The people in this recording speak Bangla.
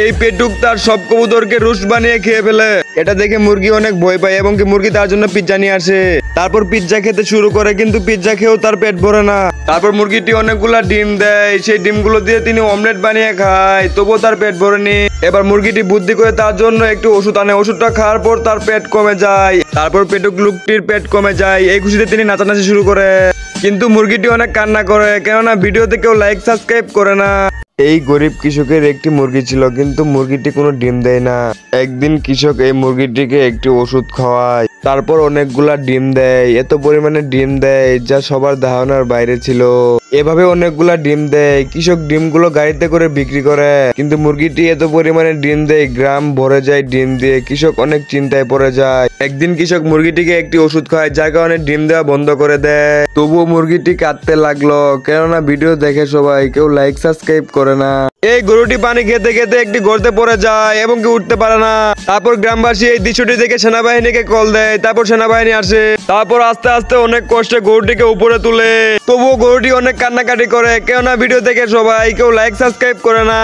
এই পেটুক তার সব কবুতরকে রোস্ট বানিয়ে খেয়ে ফেলে। এটা দেখে মুরগি অনেক ভয় পায় এবং কি মুরগি তার জন্য পিৎজা নিয়ে আসে। তারপর পিৎজা খেতে শুরু করে, কিন্তু পিৎজা খেয়েও তার পেট ভরে না। তারপর মুরগিটি অনেকগুলা ডিম দেয়, সেই ডিমগুলো দিয়ে তিনি অমলেট বানিয়ে খায়, তবুও তার পেট ভরেনি। এবার মুরগিটি বুদ্ধি করে তার জন্য একটু ওষুধ আনে, ওষুধটা খাওয়ার পর তার পেট কমে যায়। তারপর পেটুক লোকটির পেট কমে যায়, এই খুশিতে তিনি নাচানাচি শুরু করে। কিন্তু মুরগিটি অনেক কান্না করে, কেননা ভিডিওতে কেউ লাইক সাবস্ক্রাইব করে না। এই গরিব কৃষকের একটি মুরগি ছিল, কিন্তু মুরগিটি কোনো ডিম দেয় না। একদিন কৃষক এই মুরগিটিকে একটি ওষুধ খাওয়ায়, তারপর অনেকগুলা ডিম দেয়। এত পরিমাণে ডিম দেয় যা সবার ধারণার বাইরে ছিল। এভাবে অনেকগুলা ডিম দেয়, কৃষক ডিমগুলো গাড়িতে করে বিক্রি করে। কিন্তু মুরগিটি এত পরিমাণে ডিম দেয়, গ্রাম ভরে যায় ডিম দিয়ে। কৃষক অনেক চিন্তায় পড়ে যায়। একদিন কৃষক মুরগিটিকে একটি ওষুধ খায়, যার কারণে ডিম দেওয়া বন্ধ করে দেয়। তবুও মুরগিটি কাঁদতে লাগলো, কেননা ভিডিও দেখে সবাই, কেউ লাইক সাবস্ক্রাইব করে না। এই গরুটি পানি খেতে খেতে একটি গর্তে পড়ে যায় এবং কি উঠতে পারে না। তারপর গ্রামবাসী এই দৃশ্যটি দেখে সেনাবাহিনীকে কল দেয়, তারপর সেনাবাহিনী আসে। তারপর আস্তে আস্তে অনেক কষ্টে গরুটিকে উপরে তুলে। তবুও গরুটি অনেক কান্নাকাটি করে, কেননা ভিডিও দেখে সবাই, কেউ লাইক সাবস্ক্রাইব করে না।